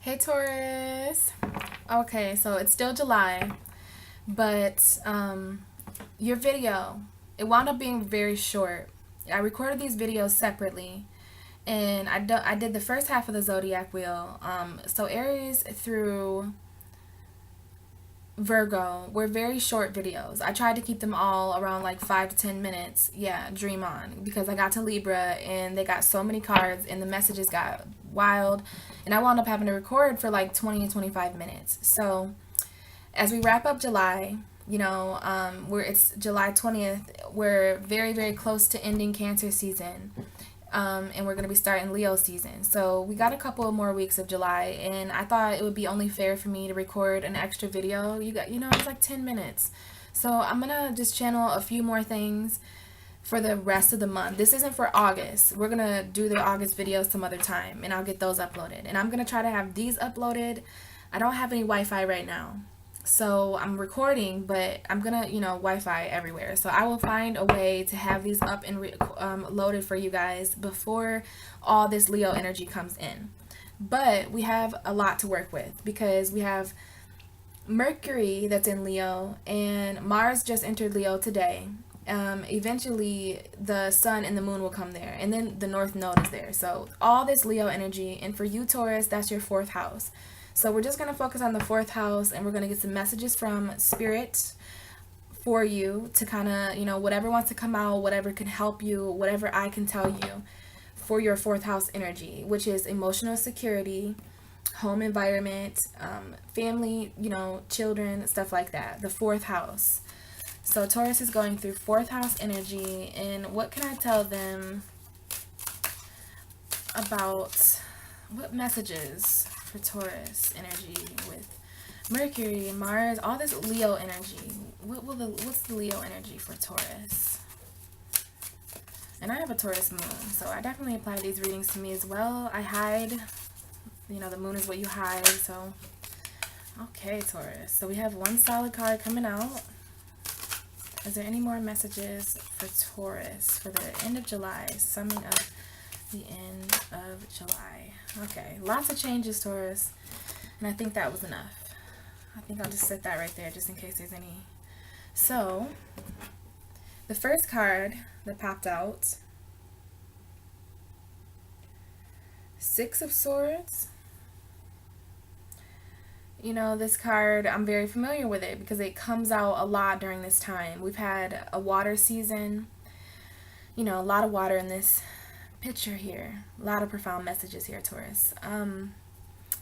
Hey Taurus. Okay, so it's still July, but your video, it wound up being very short. I recorded these videos separately, and I did the first half of the zodiac wheel. So Aries through Virgo were very short videos. I tried to keep them all around like 5 to 10 minutes. Yeah, dream on, because I got to Libra and they got so many cards and the messages got wild, and I wound up having to record for like 20 to 25 minutes. So as we wrap up July, it's July 20th. We're very, very close to ending Cancer season. And we're going to be starting Leo season. So we got a couple of more weeks of July, and I thought it would be only fair for me to record an extra video. It's like 10 minutes. So I'm going to just channel a few more things for the rest of the month. This isn't for August. We're going to do the August videos some other time, and I'll get those uploaded. And I'm going to try to have these uploaded. I don't have any Wi-Fi right now. So I'm recording, but I'm gonna, Wi-Fi everywhere. So I will find a way to have these up and loaded for you guys before all this Leo energy comes in. But we have a lot to work with because we have Mercury that's in Leo, and Mars just entered Leo today. Eventually the sun and the moon will come there, and then the north node is there. So all this Leo energy, and for you Taurus, that's your fourth house. So we're just going to focus on the fourth house, and we're going to get some messages from spirit for you to kind of, whatever wants to come out, whatever can help you, whatever I can tell you for your fourth house energy, which is emotional security, home environment, family, children, stuff like that. The fourth house. So Taurus is going through fourth house energy, and what can I tell them about what messages for Taurus energy with Mercury, Mars, all this Leo energy? What's the Leo energy for Taurus? And I have a Taurus moon, so I definitely apply these readings to me as well. I hide, the moon is what you hide, so okay, Taurus. So we have one solid card coming out. Is there any more messages for Taurus for the end of July, summing up the end of July? Okay, lots of changes, Taurus, and I think that was enough. I think I'll just set that right there just in case there's any. So the first card that popped out, Six of Swords. This card, I'm very familiar with it because it comes out a lot during this time. We've had a water season, a lot of water in this picture here. A lot of profound messages here, Taurus.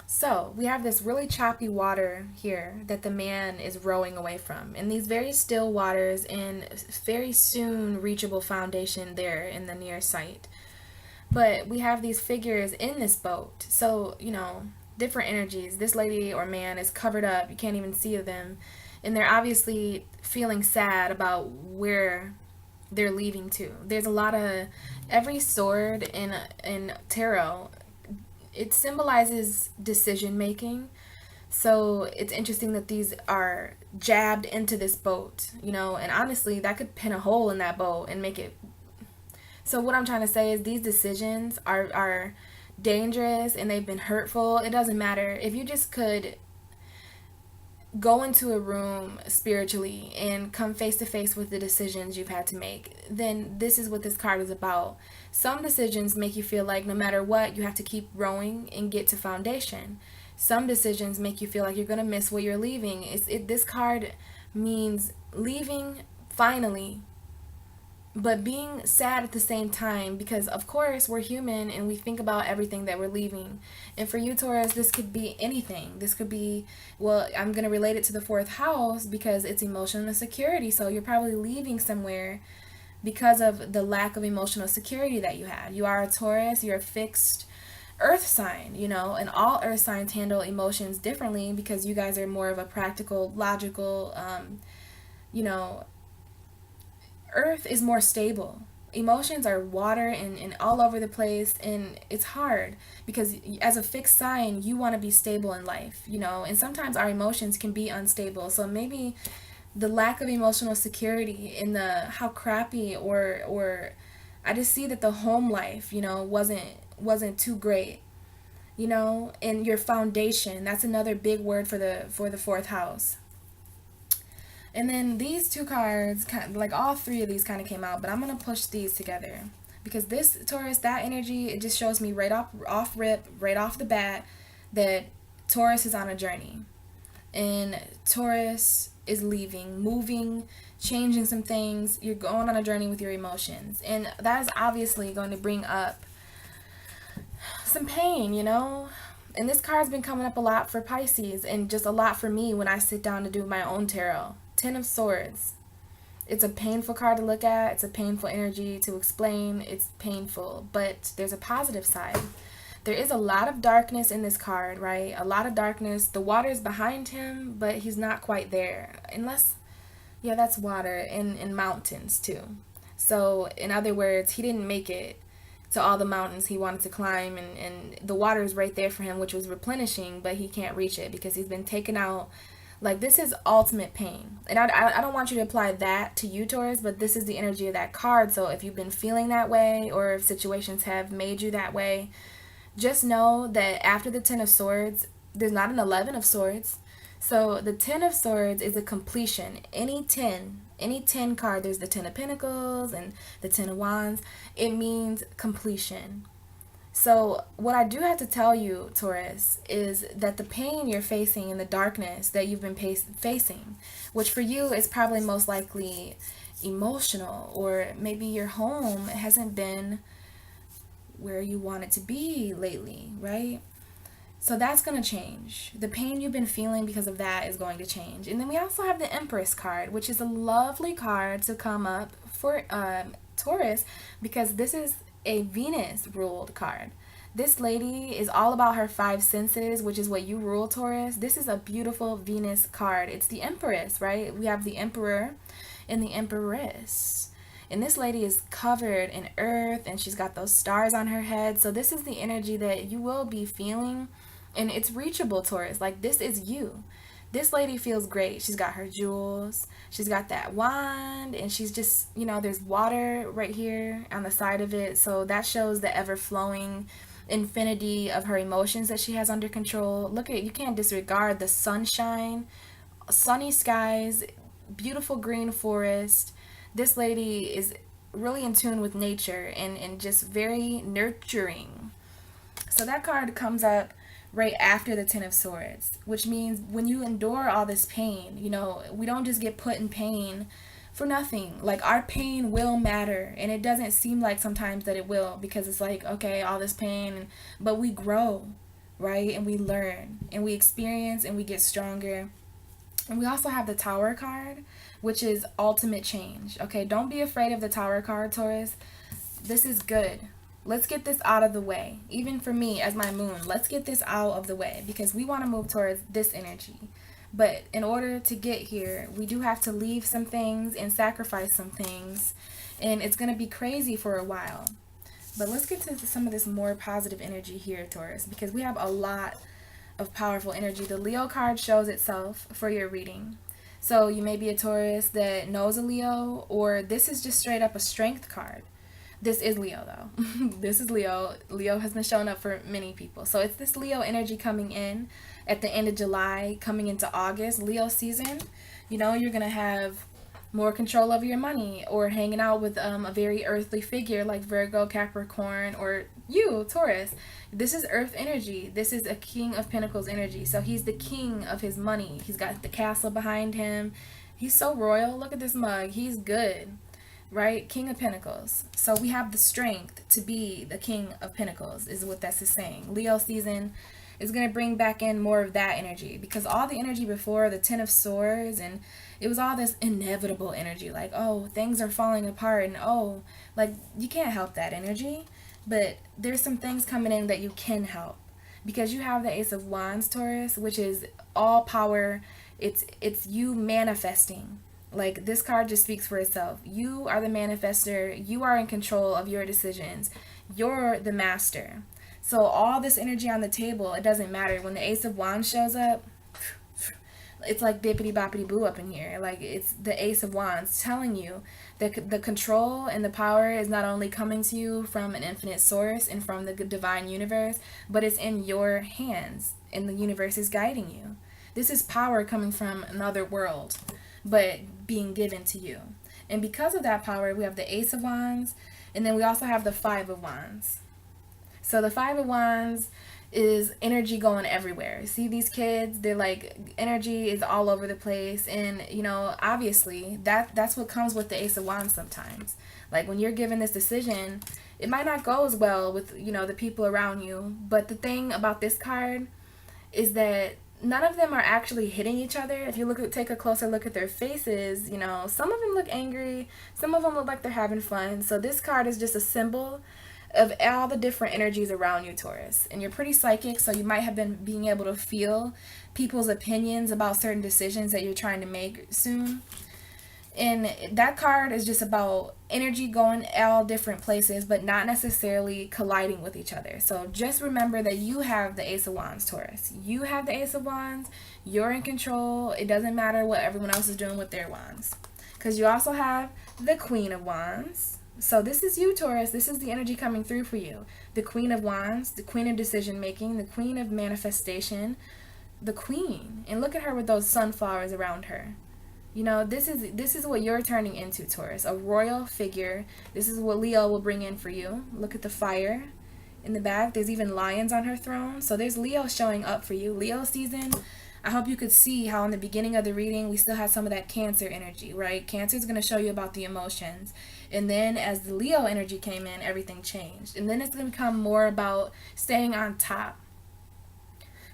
So we have this really choppy water here that the man is rowing away from, and these very still waters and very soon reachable foundation there in the near sight. But we have these figures in this boat, so different energies. This lady or man is covered up, you can't even see them, and they're obviously feeling sad about where they're leaving to. There's a lot of, every sword in tarot, it symbolizes decision making. So it's interesting that these are jabbed into this boat, and honestly that could pin a hole in that boat and make it. So what I'm trying to say is these decisions are dangerous and they've been hurtful. It doesn't matter if you just could go into a room spiritually and come face to face with the decisions you've had to make, then this is what this card is about. Some decisions make you feel like no matter what, you have to keep rowing and get to foundation. Some decisions make you feel like you're going to miss what you're leaving. This card means leaving finally, but being sad at the same time, because of course we're human and we think about everything that we're leaving. And for you Taurus, this could be anything. This could be, well, I'm going to relate it to the fourth house because it's emotional security. So you're probably leaving somewhere because of the lack of emotional security that you had. You are a Taurus, you're a fixed earth sign, and all earth signs handle emotions differently because you guys are more of a practical, logical, Earth is more stable. Emotions are water and all over the place, and it's hard because as a fixed sign, you want to be stable in life, and sometimes our emotions can be unstable. So maybe the lack of emotional security in the how crappy or I just see that the home life, wasn't too great. you know, and your foundation. That's another big word for the fourth house. And then these two cards, like all three of these kind of came out, but I'm going to push these together. Because this Taurus, that energy, it just shows me right off rip, right off the bat, that Taurus is on a journey. And Taurus is leaving, moving, changing some things. You're going on a journey with your emotions. And that is obviously going to bring up some pain, you know? And this card's been coming up a lot for Pisces and just a lot for me when I sit down to do my own tarot. Ten of Swords. It's a painful card to look at. It's a painful energy to explain. It's painful, but there's a positive side. There is a lot of darkness in this card, right? A lot of darkness. The water is behind him, but he's not quite there. Unless, yeah, that's water in mountains too. So in other words, he didn't make it to all the mountains he wanted to climb, and the water is right there for him, which was replenishing, but he can't reach it because he's been taken out. Like, this is ultimate pain. And I don't want you to apply that to you, Taurus, but this is the energy of that card. So if you've been feeling that way, or if situations have made you that way, just know that after the Ten of Swords, there's not an 11 of Swords. So the Ten of Swords is a completion. Any 10 card, there's the Ten of Pentacles and the Ten of Wands. It means completion. So what I do have to tell you, Taurus, is that the pain you're facing and the darkness that you've been facing, which for you is probably most likely emotional, or maybe your home hasn't been where you want it to be lately, right? So that's going to change. The pain you've been feeling because of that is going to change. And then we also have the Empress card, which is a lovely card to come up for Taurus, because this is a Venus ruled card. This lady is all about her five senses, which is what you rule, Taurus. This is a beautiful Venus card. It's the Empress, right? We have the Emperor and the Empress. And this lady is covered in earth, and she's got those stars on her head. So this is the energy that you will be feeling, and it's reachable, Taurus. Like, this is you. This lady feels great. She's got her jewels. She's got that wand, and she's just, you know, there's water right here on the side of it. So that shows the ever-flowing infinity of her emotions that she has under control. Look at, you can't disregard the sunshine, sunny skies, beautiful green forest. This lady is really in tune with nature and just very nurturing. So that card comes up right after the Ten of Swords, which means when you endure all this pain, you know, we don't just get put in pain for nothing. Like, our pain will matter, and it doesn't seem like sometimes that it will, because it's like, okay, all this pain, but we grow, right? And we learn, and we experience, and we get stronger. And we also have the Tower card, which is ultimate change. Okay, don't be afraid of the Tower card, Taurus. This is good. Let's get this out of the way. Even for me as my moon, let's get this out of the way, because we want to move towards this energy. But in order to get here, we do have to leave some things and sacrifice some things. And it's going to be crazy for a while. But let's get to some of this more positive energy here, Taurus, because we have a lot of powerful energy. The Leo card shows itself for your reading. So you may be a Taurus that knows a Leo, or this is just straight up a strength card. This is Leo, though. This is Leo. Leo has been showing up for many people. So it's this Leo energy coming in at the end of July, coming into August. Leo season, you know, you're going to have more control over your money, or hanging out with a very earthly figure like Virgo, Capricorn, or you, Taurus. This is earth energy. This is a King of Pentacles energy. So he's the king of his money. He's got the castle behind him. He's so royal. Look at this mug. He's good, right? King of Pentacles. So we have the strength to be the King of Pentacles, is what this is saying. Leo season is going to bring back in more of that energy, because all the energy before, the Ten of Swords, and it was all this inevitable energy, like, oh, things are falling apart, and oh, like, you can't help that energy. But there's some things coming in that you can help, because you have the Ace of Wands, Taurus, which is all power. It's you manifesting. Like, this card just speaks for itself. You are the manifester. You are in control of your decisions. You're the master. So all this energy on the table, it doesn't matter. When the Ace of Wands shows up, it's like bippity boppity boo up in here. Like, it's the Ace of Wands telling you that the control and the power is not only coming to you from an infinite source and from the divine universe, but it's in your hands, and the universe is guiding you. This is power coming from another world, but being given to you. And because of that power, we have the Ace of Wands, and then we also have the Five of Wands. So the Five of Wands is energy going everywhere. See these kids, they're like, energy is all over the place. And, you know, obviously that's what comes with the Ace of Wands sometimes. Like, when you're given this decision, it might not go as well with, you know, the people around you. But the thing about this card is that none of them are actually hitting each other. If you take a closer look at their faces, you know, some of them look angry, some of them look like they're having fun. So this card is just a symbol of all the different energies around you, Taurus. And you're pretty psychic, so you might have been being able to feel people's opinions about certain decisions that you're trying to make soon. And that card is just about energy going all different places, but not necessarily colliding with each other. So just remember that you have the Ace of Wands, Taurus. You have the Ace of Wands. You're in control. It doesn't matter what everyone else is doing with their wands. Because you also have the Queen of Wands. So this is you, Taurus. This is the energy coming through for you. The Queen of Wands, the Queen of decision making, the Queen of manifestation, the Queen. And look at her with those sunflowers around her. You know, this is what you're turning into, Taurus. A royal figure. This is what Leo will bring in for you. Look at the fire in the back. There's even lions on her throne. So there's Leo showing up for you. Leo season. I hope you could see how in the beginning of the reading we still had some of that Cancer energy, right? Cancer is going to show you about the emotions. And then as the Leo energy came in, everything changed. And then it's going to become more about staying on top.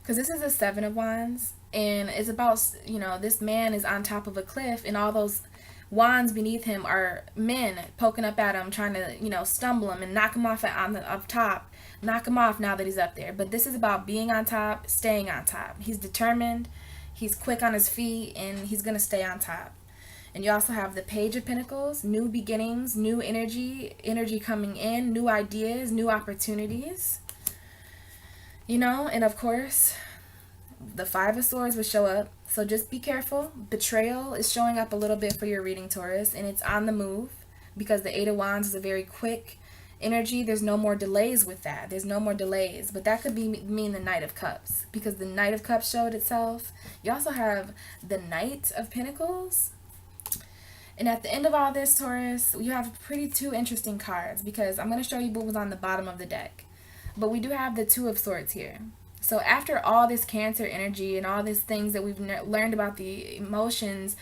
Because this is a Seven of Wands. And it's about, you know, this man is on top of a cliff, and all those wands beneath him are men poking up at him, trying to, you know, stumble him and knock him off up top. Knock him off now that he's up there. But this is about being on top, staying on top. He's determined, he's quick on his feet, and he's going to stay on top. And you also have the Page of Pentacles, new beginnings, new energy coming in, new ideas, new opportunities. You know, and of course, the Five of Swords will show up. So just be careful. Betrayal is showing up a little bit for your reading, Taurus, and it's on the move because the Eight of Wands is a very quick energy. There's no more delays with that. There's no more delays. But that could mean the Knight of Cups, because the Knight of Cups showed itself. You also have the Knight of Pentacles. And at the end of all this, Taurus, you have two interesting cards, because I'm going to show you what was on the bottom of the deck. But we do have the Two of Swords here. So after all this Cancer energy and all these things that we've learned about the emotions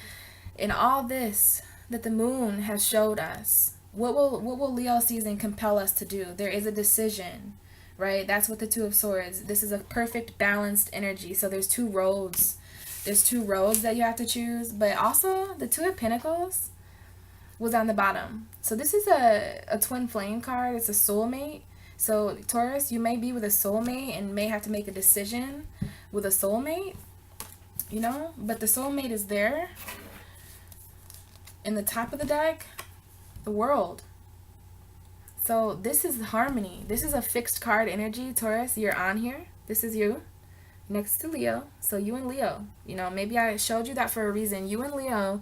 and all this that the moon has showed us, what will Leo season compel us to do? There is a decision, right? That's what the Two of Swords. This is a perfect balanced energy. So there's two roads. There's two roads that you have to choose. But also the Two of Pentacles was on the bottom. So this is a twin flame card. It's a soulmate. So, Taurus, you may be with a soulmate and may have to make a decision with a soulmate, you know, but the soulmate is there. In the top of the deck, the World. So, this is harmony. This is a fixed card energy, Taurus. You're on here. This is you next to Leo. So, you and Leo, you know, maybe I showed you that for a reason. You and Leo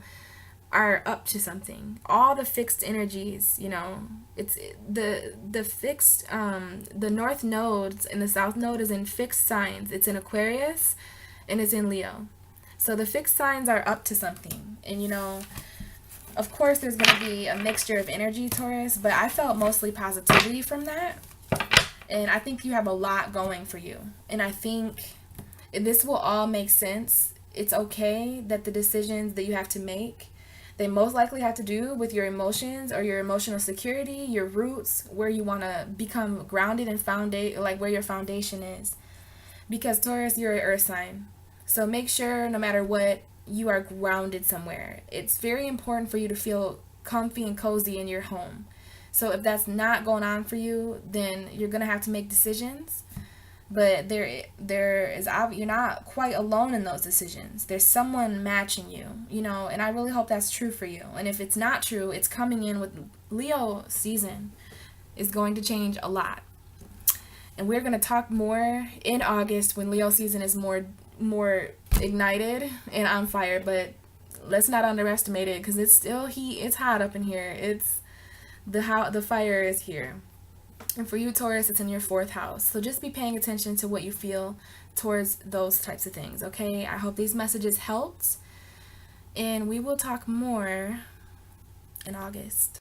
are up to something. All the fixed energies, you know, it's the fixed the north nodes and the south node is in fixed signs. It's in Aquarius and it's in Leo. So the fixed signs are up to something. And you know, of course there's going to be a mixture of energy, Taurus, but I felt mostly positivity from that. And I think you have a lot going for you. And I think this will all make sense. It's okay that the decisions that you have to make, they most likely have to do with your emotions or your emotional security, your roots, where you want to become grounded and like where your foundation is. Because Taurus, you're an earth sign. So make sure no matter what, you are grounded somewhere. It's very important for you to feel comfy and cozy in your home. So if that's not going on for you, then you're going to have to make decisions. But you're not quite alone in those decisions. There's someone matching you, you know, and I really hope that's true for you. And if it's not true, it's coming in with Leo season is going to change a lot. And we're going to talk more in August when Leo season is more ignited and on fire, but let's not underestimate it because it's still heat. It's hot up in here. It's the fire is here. And for you, Taurus, it's in your fourth house. So just be paying attention to what you feel towards those types of things, okay? I hope these messages helped, and we will talk more in August.